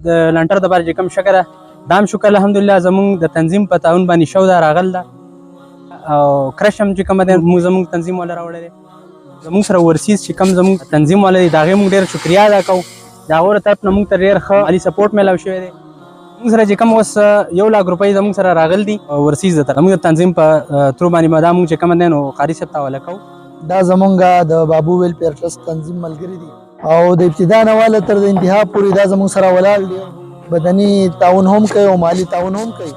د لنټر د بار چې کوم شکر دام شکر الحمدلله زمونږ د تنظیم په تعاون باندې شو دا راغل ده او کرشم چې کوم ده موږ زمونږ تنظیم ولا راوړل زمونږ سره ورسیز چې کوم زمونږ تنظیم ولا دی داغه موږ ډیر شکریا ادا کوو دا اور طرف نه موږ ته ډیر ښه علي سپورټ ملاو شوی دی موږ سره چې کوم اوس 1 لک روپۍ زموږ سره راغل دي ورسیز ته موږ تنظیم په تر باندې مدام چې کوم دین او قاری صاحب ته ولکو دا زمونږ د بابو ویل پیر ټرست تنظیم ملګری دي او د ابتدا نه والا تر د انتها پورې دا زموږ سره ولاړ دي بدني تعاون هم کوي او مالی تعاون هم کوي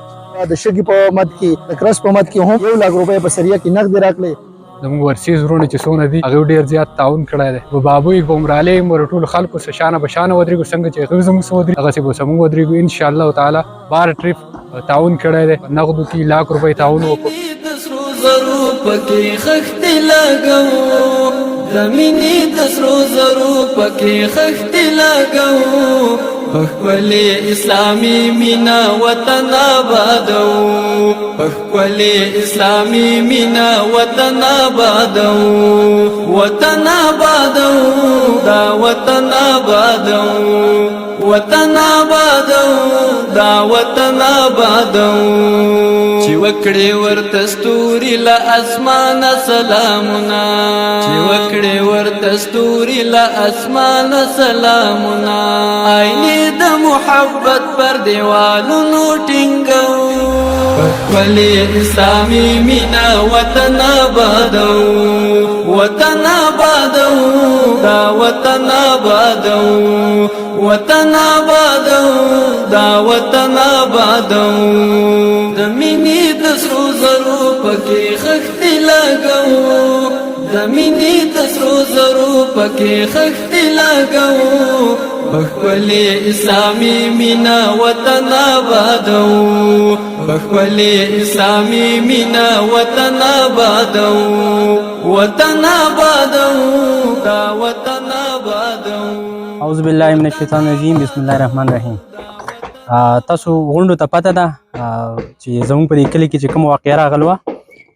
د شګي په مد کې د کرس په مد کې هم 1 لک روپۍ په سریه کې نقد راکړي زموږ ورسیز ورونه چې څونه دي هغه ډېر زیات تعاون کړی دی په بابو یې په عمرالۍ مور ټول خلکو سره شانه بشانه ودرېږو څنګه چې هغوی زموږ سره ودرېږي هغسې به زموږ ودرېږو انشاءالله تعالی بار ټریپ تعاون کړی دی نغدو کې لاک روپۍ تعاون وکړو د سرو زرو پکې خښتې لګوو د مینې د سرو زرو پکې خښتې لګوو په ښکلې اسلامي مینا وطن آبادو په ښکلې اسلامي مینا وطن آبادو وطن آبادو دا وطن آبادو وطن آبادو دا وطن آبادو چې وکړې ورته ستوري له اسمانه سلامونه چې وکړې ورته ستوري له اسمانه سلامونه آینې د محبت پر دیوالونو ټینګو ښکلې اسلامي مینا وطن آبادو وطن آبادو دا وطن آبادو وطن آبادو دا وطن آبادو د مینې د سرو زرو پکې خښتې لګوو د مینې د سرو زرو پکې خښتې لګوو په ښکلې اسلامي مینا وطن آبادو په ښکلې اسلامي مینا وطن آبادو وطن آبادو دا وطن آبادو اعوذ بالله من الشیطان الرجیم بسم الله الرحمن الرحیم تاسو غونډو ته پته ده چې زموږ په دې کلي کې چې کوم واقعه راغله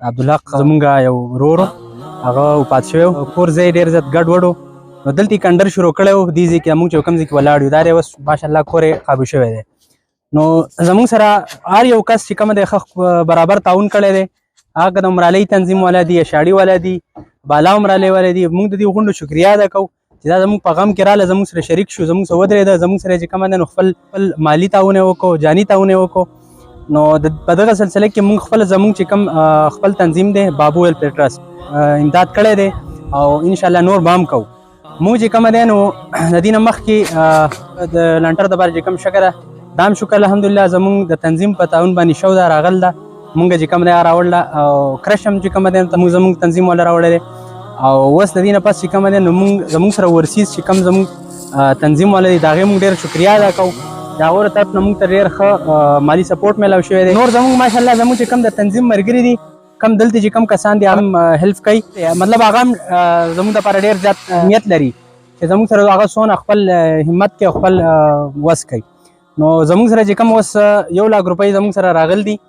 عبدالحق زموږ یو ورور هغه وفات شوی کور ځای ډېر زیات ګډوډ و نو دلته کندر شروع کړی و دې ځای کې موږ چې کوم ځای کې ولاړ یو دا دی اوس ماشاءالله کور یې قابو شوی دی نو زموږ سره هر یو کس چې کوم دی ښه برابر تعاون کړی دی هغه د عمرالۍ تنظیم والا دي اشاړي والا دي بالا عمرالۍ والا دي موږ د دې غونډو شکریا ادا کوو چې دا زموږ په غم کې راله زموږ سره شریک شو زموږ سره ودرېده زموږ سره چې کوم دی نو خپل مالي تعاون یې وکړو جاني تعاون یې وکړو نو په دغه سلسله کې موږ خپل زموږ چې کوم خپل تنظیم دی بابو ویل پیر ټرست امداد کړی دی او انشاءالله نور به هم کوو موږ چې کوم دی نو د دې نه مخکې د لنټر د بار چې کوم شکر دام شکر الحمدلله زموږ د تنظیم په تعاون باندې شو دا راغل ده مونږ چې کوم دی راوړله او کرشم چې کوم دی موږ زموږ تنظیم ولا راوړلی او اوس د دې نه پس چې کوم دی نو موږ زموږ سره ورسیز چې کوم زموږ تنظیم والا دی د هغې موږ ډېر شکریا ادا کوو د هغو طرف نه موږ ته ډېر ښه مالي سپورټ میلاو شوی دی نور زموږ ماشاءالله زموږ چې کوم د تنظیم ملګري دي کم دلته چې کوم کسان دي هغه هم هیلپ کوي مطلب هغه هم زموږ دپاره ډېر زیات نیت لري چې زموږ سره هغه څونه خپل همت کوي خپل وس کوي نو زموږ سره چې کوم اوس 1 لک روپۍ زموږ سره راغل دي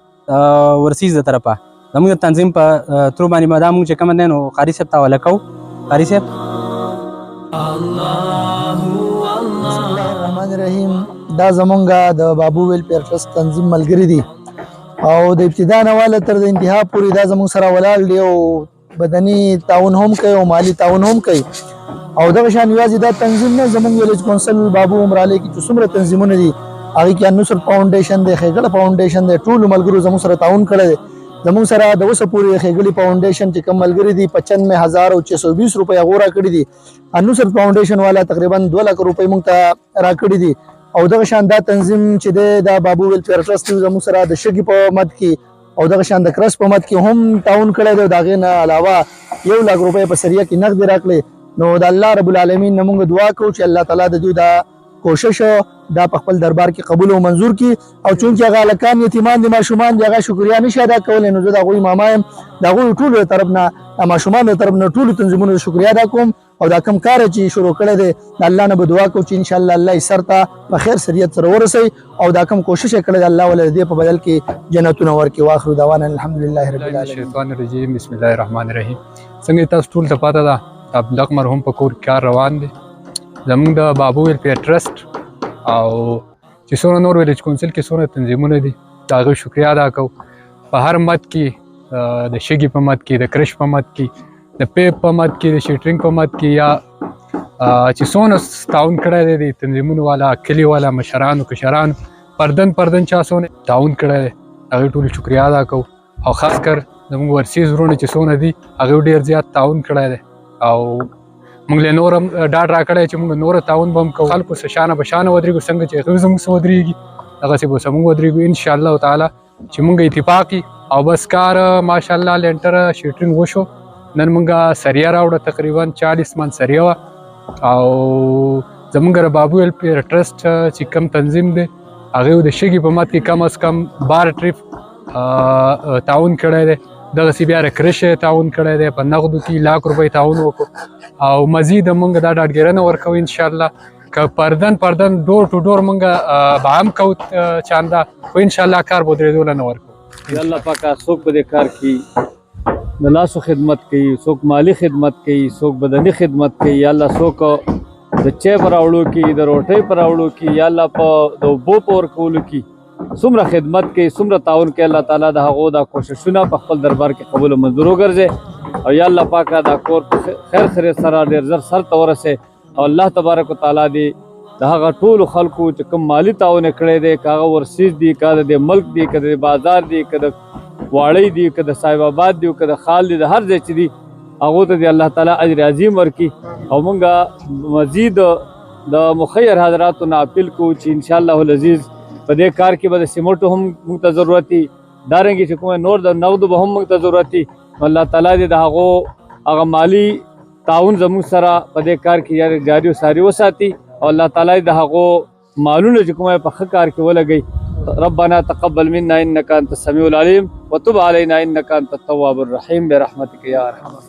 ورسیز د طرفه زموږ تنظیم په تر باندې مدام چې کوم دی نو قاری صاحب ته حواله کوو قاری صاحب بسم الله الرحمن الرحیم دا زمونږ د بابو ویل پیر ټرست تنظیم ملګری دي او د ابتدا نه والا تر د انتها پورې دا زموږ سره ولاړ دي او بدني تعاون هم کوي او مالی تعاون هم کوي او دغه شان یوازې دا تنظیم نه زمونږ ویلیج کونسل بابو عمرالۍ کې چې څومره تنظیمونه دي هغې کې النصر فاونډیشن دی ښېګړه فاونډیشن دی ټولو ملګرو زموږ سره تعاون کړی دی زموږ سره د اوسه پورې ښېګړې فاونډیشن چې کوم ملګري دي 95,620 روپۍ هغو راکړي دي النصر فاونډیشن والا تقریبا 2 لک روپۍ موږ ته راکړي دي او دغه شان دا تنظیم چې دی دا بابو ویل پیر ټرست زموږ سره د شګي په مد کې او دغه شان د کرس په مد کې هم تعاون کړی دی او د هغې نه علاوه 1 لک روپۍ په سریه کې نقد راکړي نو د الله رب العالمین نه موږ دعا کوو چې الله تعالی د دوی دا کوشش دا په خپل دربار کې قبول او منظور کړي او چونکې هغه هلکان یتیمان دي ماشومان دي هغه شکریا نشي ادا کولی نو زه د هغوی ماما یم د هغوی ټولو د طرف نه د ماشومانو د طرف نه ټولو تنظیمونو شکریا ادا کوم او دا کم کار چې شروع کړی دی د الله نه به دعا کوو چې انشاءالله الله یې سر ته په خیر سریت سره ورسوي او دا کم کوشش یې کړی دی الله ولې د دې په بدل کې جنتونه ورکړي واخر دعوانا الحمدلله رب العالمین شیطان الرجیم بسم الله الرحمن الرحیم څنګه تاسو ټول ته پته ده عبدالحق مرحوم په کور کار روان دی زموږ د بابو ویل پیر ټرست او چې څونه نور ویلیج کونسل کې څونه تنظیمونه دي د هغوی شکریا ادا کوو. په هر مد کې د شګي په مد کې، د کرش په مد کې، د پیپ په مد کې، د شیټرینګ په مد کې، یا چې څونه تعاون کړی دی د تنظیمونو والا، کلي والا، مشرانو، کشرانو، پردن چا څونه تعاون کړی دی، هغوی ټولو شکریا ادا کوو. او خاص کر زموږ ورسیز وروڼه چې څونه دي هغوی ډېر زیات تعاون کړی دی او موږ له نور هم ډاډ راکړی چې موږ نوره تعاون به هم کوو. خلکو سره شانه به شانه ودرېږو، څنګه چې هغوی زموږ سره ودرېږي دغسې به زموږ ودرېږو انشاءالله تعالی. چې موږ اتفاق وي او بس کار ماشاءالله لینټر شیټرینګ وشو. نن موږ سریه راوړه، تقریبا 40 من سریه وه. او زموږ د بابو ویلفیر ټرسټ چې کم تنظیم دی هغوی د شګي په مد کې کم از کم 12 ټریپ تعاون کړی دی. دغسې بیا د کرش تعاون کړی دی، په نغدو کې 1 لک روپۍ تعاون وکړو. او مزید موږ دا ډاډګیرنه ورکوو انشاءالله که پردن ډور ټو ډور موږ به هم کوو چانده، خو انشاءالله کار به درېدو نه ورکوو. یا الله پاکه څوک په دې کار کې د لاسو خدمت کوي، څوک مالی خدمت کوي، څوک بدني خدمت کوي، یا الله څوک د چای په راوړو کې، د روټۍ په راوړو کې، یا الله په د اوبو په ورکولو کې څومره خدمت کوي، څومره تعاون کوي، الله تعالی د هغو دا کوششونه په خپل دربار کې قبول او منظور وګرځي. او یا الله پاکه دا کور په خیر سره ډېر زر سر ته ورسې. او الله تبارک وتعالی دې د هغه ټولو خلکو چې کوم مالی تعاون یې کړی دی، که هغه ورسیز دي، که د ملک دي، که د بازار دي، که د واړی دي، که د صاحب آباد دي، که د خال دي، د هر ځای چې دي هغو ته دې الله تعالی اجر عظیم ورکړي. او موږ مزید د مخیر حضراتو نه اپیل کوو چې انشاءالله العزیز په دې کار کې به د سیمنټو هم موږ ته ضرورت وي، دارنګې چې کومه نور د نغدو به هم موږ ته ضرورت وي. الله تعالی دې د هغو هغه مالی تعاون زموږ سره په دې کار کې جاري او ساري وساتي. او الله تعالی د هغو مالونه چې کومه په ښه کار کې ولګوي. ربنا تقبل منا انك انت السميع العليم وتب علينا انك انت التواب الرحيم برحمتك يا ارحم الراحمين.